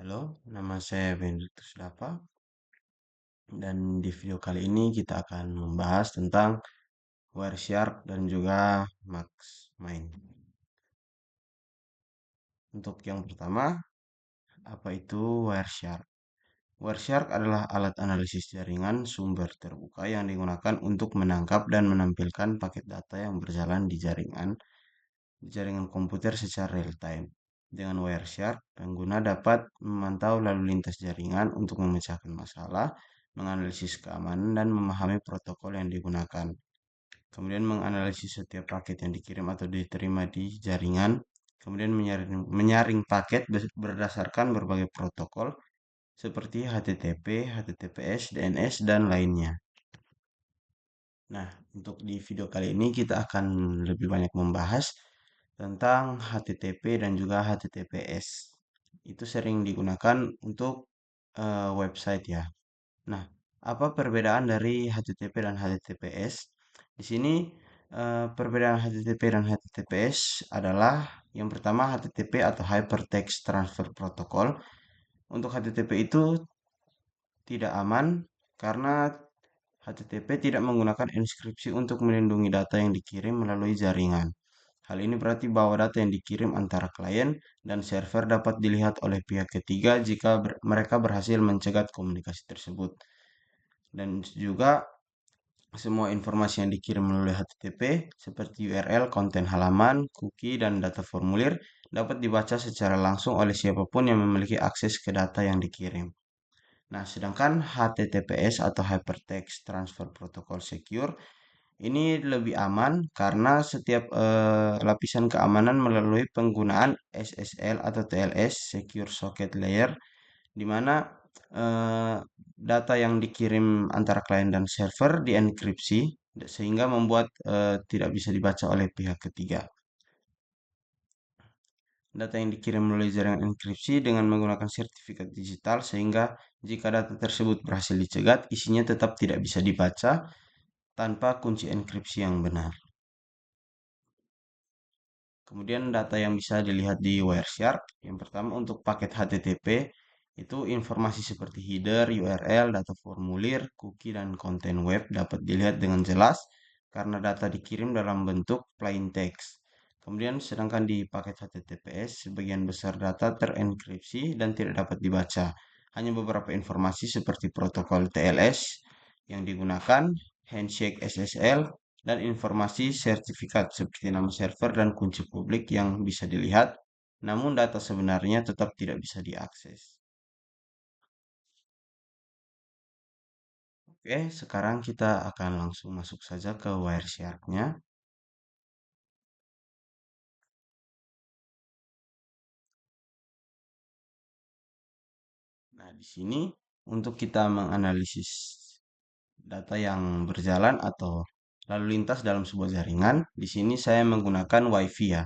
Halo, nama saya Benediktus Dapa dan di video kali ini kita akan membahas tentang Wireshark dan juga Max Untuk yang pertama, apa itu Wireshark? Wireshark adalah alat analisis jaringan sumber terbuka yang digunakan untuk menangkap dan menampilkan paket data yang berjalan di jaringan komputer secara real time. Dengan Wireshark, pengguna dapat memantau lalu lintas jaringan untuk memecahkan masalah, menganalisis keamanan, dan memahami protokol yang digunakan. Kemudian menganalisis setiap paket yang dikirim atau diterima di jaringan, kemudian menyaring paket berdasarkan berbagai protokol seperti HTTP, HTTPS, DNS, dan lainnya. Nah, untuk di video kali ini kita akan lebih banyak membahas tentang HTTP dan juga HTTPS. Itu sering digunakan untuk website ya. Nah, apa perbedaan dari HTTP dan HTTPS? Di sini perbedaan HTTP dan HTTPS adalah yang pertama HTTP atau Hypertext Transfer Protocol. Untuk HTTP itu tidak aman karena HTTP tidak menggunakan inskripsi untuk melindungi data yang dikirim melalui jaringan. Hal ini berarti bahwa data yang dikirim antara klien dan server dapat dilihat oleh pihak ketiga jika mereka berhasil mencegat komunikasi tersebut. Dan juga semua informasi yang dikirim melalui HTTP seperti URL, konten halaman, cookie, dan data formulir dapat dibaca secara langsung oleh siapapun yang memiliki akses ke data yang dikirim. Nah, sedangkan HTTPS atau Hypertext Transfer Protocol Secure ini lebih aman karena setiap lapisan keamanan melalui penggunaan SSL atau TLS (Secure Socket Layer), di mana eh, data yang dikirim antara klien dan server dienkripsi sehingga membuat tidak bisa dibaca oleh pihak ketiga. Data yang dikirim melalui jaringan enkripsi dengan menggunakan sertifikat digital sehingga jika data tersebut berhasil dicegat, isinya tetap tidak bisa dibaca tanpa kunci enkripsi yang benar. Kemudian data yang bisa dilihat di Wireshark, yang pertama untuk paket HTTP, itu informasi seperti header, URL, data formulir, cookie, dan konten web dapat dilihat dengan jelas karena data dikirim dalam bentuk plain text. Kemudian sedangkan di paket HTTPS, sebagian besar data terenkripsi dan tidak dapat dibaca. Hanya beberapa informasi seperti protokol TLS yang digunakan, handshake SSL, dan informasi sertifikat seperti nama server dan kunci publik yang bisa dilihat, namun data sebenarnya tetap tidak bisa diakses. Oke, sekarang kita akan langsung masuk saja ke Wireshark-nya. Nah, di sini untuk kita menganalisis data yang berjalan atau lalu lintas dalam sebuah jaringan, di sini saya menggunakan WiFi ya.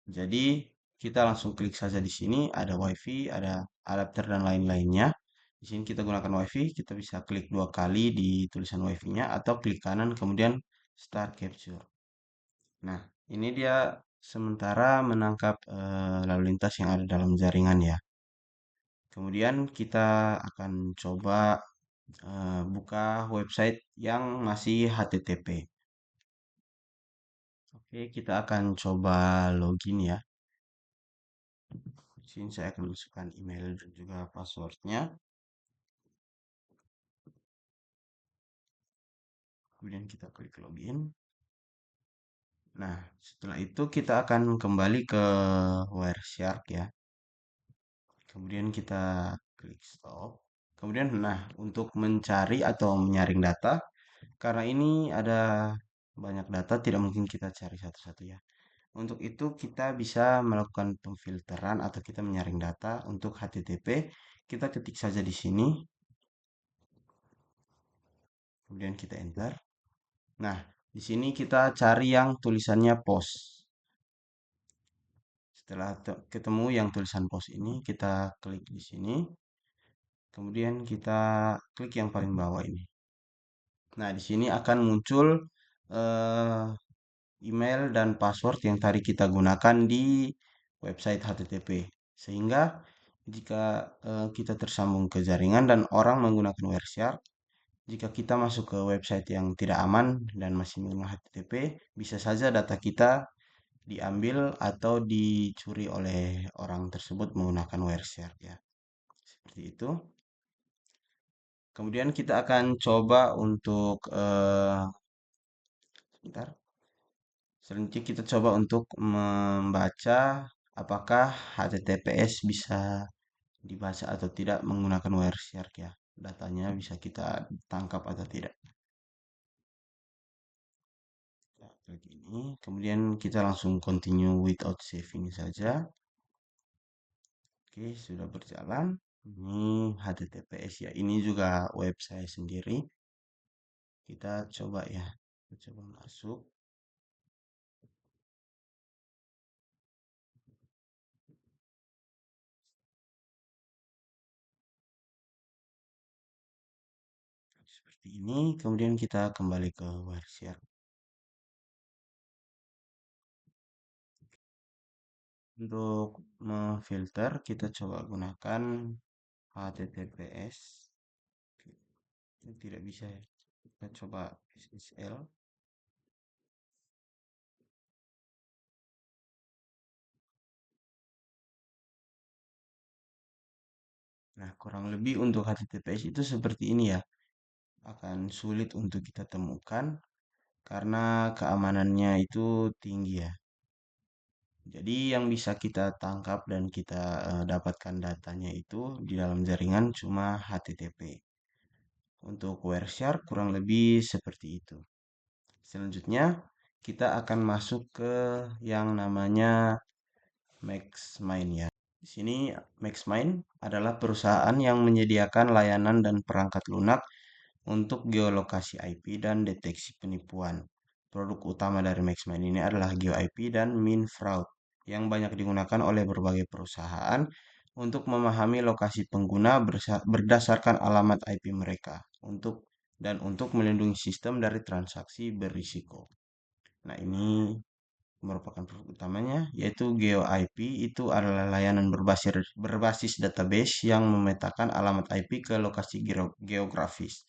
Jadi, kita langsung klik saja di sini, ada WiFi, ada adapter dan lain-lainnya. Di sini kita gunakan WiFi, kita bisa klik dua kali di tulisan WiFi-nya atau klik kanan kemudian Start Capture. Nah, ini dia sementara menangkap lalu lintas yang ada dalam jaringan ya. Kemudian kita akan coba buka website yang masih HTTP. Oke, kita akan coba login ya. Di sini saya akan masukkan email dan juga passwordnya. Kemudian kita klik login. Nah, setelah itu kita akan kembali ke Wireshark ya. Kemudian kita klik stop. Kemudian, nah, untuk mencari atau menyaring data, karena ini ada banyak data, tidak mungkin kita cari satu-satu ya. Untuk itu kita bisa melakukan pemfilteran atau kita menyaring data untuk HTTP. Kita ketik saja di sini, kemudian kita enter. Nah, di sini kita cari yang tulisannya post. Setelah ketemu yang tulisan post ini, kita klik di sini. Kemudian kita klik yang paling bawah ini. Nah, di sini akan muncul eh, email dan password yang tadi kita gunakan di website HTTP. Sehingga jika kita tersambung ke jaringan dan orang menggunakan Wireshark, jika kita masuk ke website yang tidak aman dan masih menggunakan HTTP, bisa saja data kita diambil atau dicuri oleh orang tersebut menggunakan Wireshark ya. Seperti itu. Kemudian kita akan coba untuk sebentar. Selanjutnya kita coba untuk membaca apakah HTTPS bisa dibaca atau tidak menggunakan Wireshark ya. Datanya bisa kita tangkap atau tidak. Ya, klik ini. Kemudian kita langsung continue without saving saja. Oke, sudah berjalan. Ini HTTPS ya. Ini juga web saya sendiri. Kita coba ya. Kita coba masuk. Seperti ini. Kemudian kita kembali ke Wireshark. Untuk memfilter, kita coba gunakan HTTPS. Ini tidak bisa ya. Kita coba SSL. Nah, kurang lebih untuk HTTPS itu seperti ini ya. Akan sulit untuk kita temukan karena keamanannya itu tinggi ya. Jadi yang bisa kita tangkap dan kita dapatkan datanya itu di dalam jaringan cuma HTTP. Untuk Wireshark kurang lebih seperti itu. Selanjutnya kita akan masuk ke yang namanya MaxMind ya. Di sini MaxMind adalah perusahaan yang menyediakan layanan dan perangkat lunak untuk geolokasi IP dan deteksi penipuan. Produk utama dari MaxMind ini adalah GeoIP dan MinFraud yang banyak digunakan oleh berbagai perusahaan untuk memahami lokasi pengguna berdasarkan alamat IP mereka untuk melindungi sistem dari transaksi berisiko. Nah, ini merupakan produk utamanya, yaitu GeoIP itu adalah layanan berbasis database yang memetakan alamat IP ke lokasi geografis.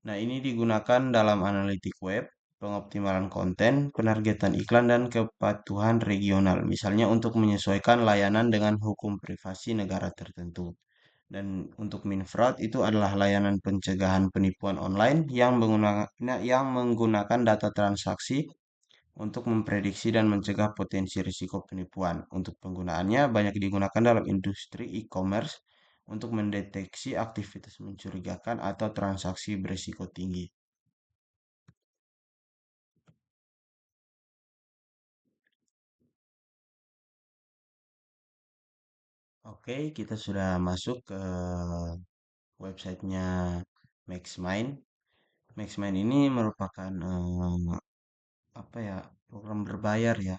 Nah, ini digunakan dalam analitik web, pengoptimalan konten, penargetan iklan, dan kepatuhan regional. Misalnya untuk menyesuaikan layanan dengan hukum privasi negara tertentu. Dan untuk Minfraud itu adalah layanan pencegahan penipuan online yang menggunakan data transaksi untuk memprediksi dan mencegah potensi risiko penipuan. Untuk penggunaannya banyak digunakan dalam industri e-commerce untuk mendeteksi aktivitas mencurigakan atau transaksi berisiko tinggi. Oke, kita sudah masuk ke websitenya MaxMind. MaxMind ini merupakan apa ya, program berbayar ya,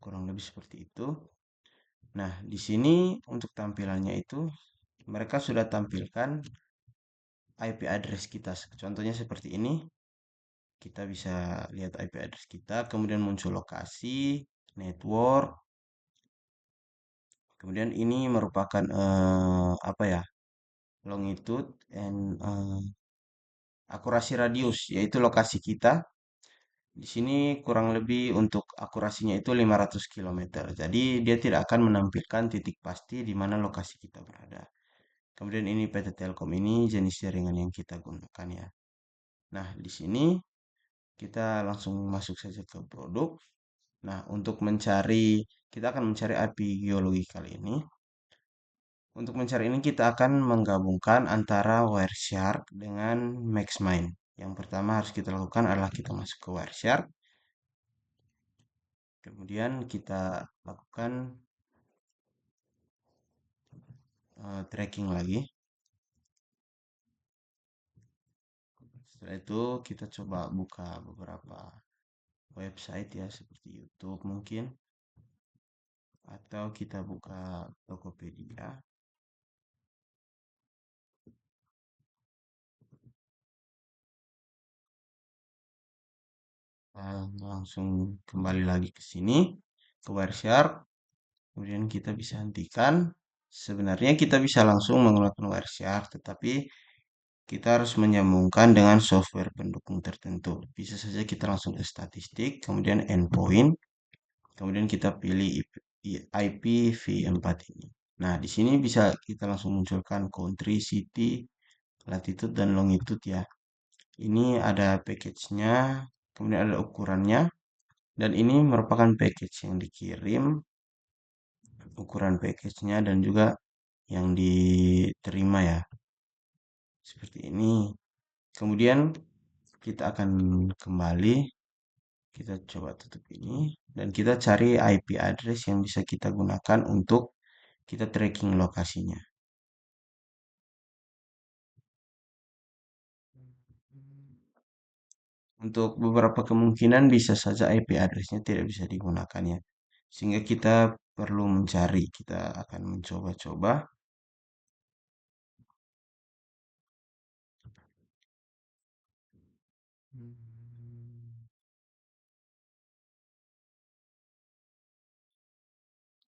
kurang lebih seperti itu. Nah, di sini untuk tampilannya itu mereka sudah tampilkan IP address kita. Contohnya seperti ini. Kita bisa lihat IP address kita, kemudian muncul lokasi, network, kemudian ini merupakan apa ya, longitude and akurasi radius, yaitu lokasi kita. Di sini kurang lebih untuk akurasinya itu 500 km. Jadi dia tidak akan menampilkan titik pasti di mana lokasi kita berada. Kemudian ini PT Telkom ini jenis jaringan yang kita gunakan ya. Nah, di sini kita langsung masuk saja ke produk. Nah, untuk kita akan mencari api geologi kali ini. Untuk mencari ini kita akan menggabungkan antara Wireshark dengan MaxMind. Yang pertama harus kita lakukan adalah kita masuk ke Wireshark. Kemudian kita lakukan tracking lagi. Setelah itu kita coba buka beberapa website ya seperti YouTube mungkin. Atau kita buka Tokopedia. Langsung kembali lagi ke sini, ke Wireshark. Kemudian kita bisa hentikan. Sebenarnya kita bisa langsung menggunakan Wireshark, tetapi kita harus menyambungkan dengan software pendukung tertentu. Bisa saja kita langsung ke statistik, kemudian endpoint, kemudian kita pilih IPv4 ini. Nah, di sini bisa kita langsung munculkan country, city, latitude, dan longitude ya. Ini ada package-nya, kemudian ada ukurannya, dan ini merupakan package yang dikirim, ukuran package-nya, dan juga yang diterima ya. Seperti ini. Kemudian kita akan kembali, kita coba tutup ini, dan kita cari IP address yang bisa kita gunakan untuk kita tracking lokasinya. Untuk beberapa kemungkinan bisa saja IP addressnya tidak bisa digunakan ya. Sehingga kita perlu mencari, kita akan mencoba-coba.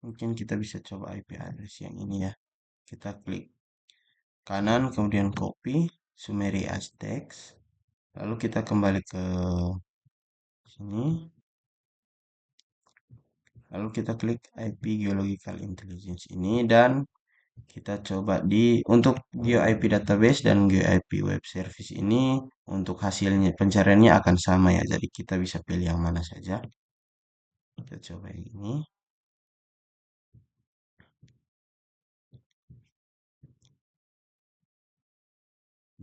Mungkin kita bisa coba IP address yang ini ya. Kita klik kanan, kemudian copy, summary as text. Lalu kita kembali ke sini. Lalu kita klik IP Geological Intelligence ini dan kita coba untuk GeoIP database dan GeoIP web service ini untuk hasilnya pencariannya akan sama ya. Jadi kita bisa pilih yang mana saja. Kita coba yang ini.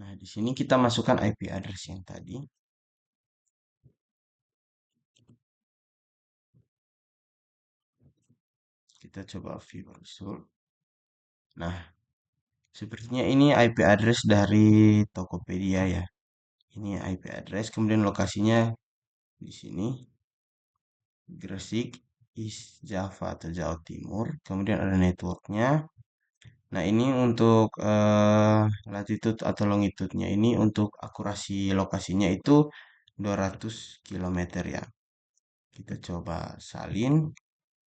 Nah, di sini kita masukkan IP address yang tadi. Kita coba view result. Nah, sepertinya ini IP address dari Tokopedia ya. Ini IP address, kemudian lokasinya di sini. Gresik, East Java atau Jawa Timur. Kemudian ada networknya. Nah, ini untuk latitude atau longitude-nya ini untuk akurasi lokasinya itu 200 km ya. Kita coba salin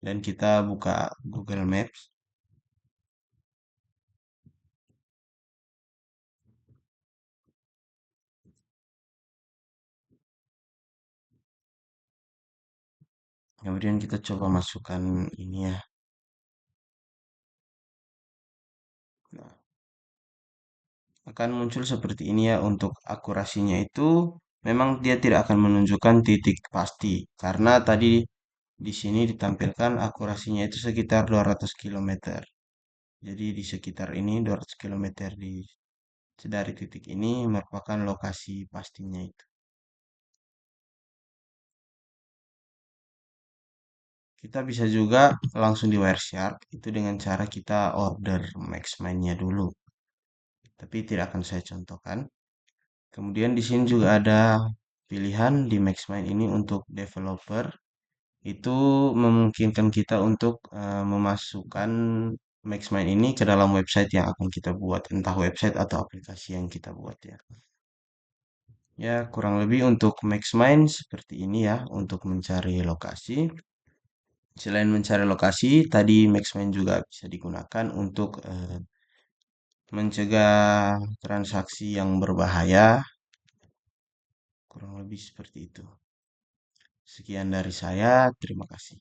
dan kita buka Google Maps. Kemudian kita coba masukkan ini ya. Nah, akan muncul seperti ini ya untuk akurasinya itu memang dia tidak akan menunjukkan titik pasti karena tadi di sini ditampilkan akurasinya itu sekitar 200 km. Jadi di sekitar ini 200 km dari titik ini merupakan lokasi pastinya itu. Kita bisa juga langsung di Wireshark itu dengan cara kita order Maxmind-nya dulu. Tapi tidak akan saya contohkan. Kemudian di sini juga ada pilihan di Maxmind ini untuk developer. Itu memungkinkan kita untuk memasukkan Maxmind ini ke dalam website yang akan kita buat, entah website atau aplikasi yang kita buat ya. Ya, kurang lebih untuk Maxmind seperti ini ya, untuk mencari lokasi. Selain mencari lokasi, tadi Maxmind juga bisa digunakan untuk mencegah transaksi yang berbahaya. Kurang lebih seperti itu. Sekian dari saya, terima kasih.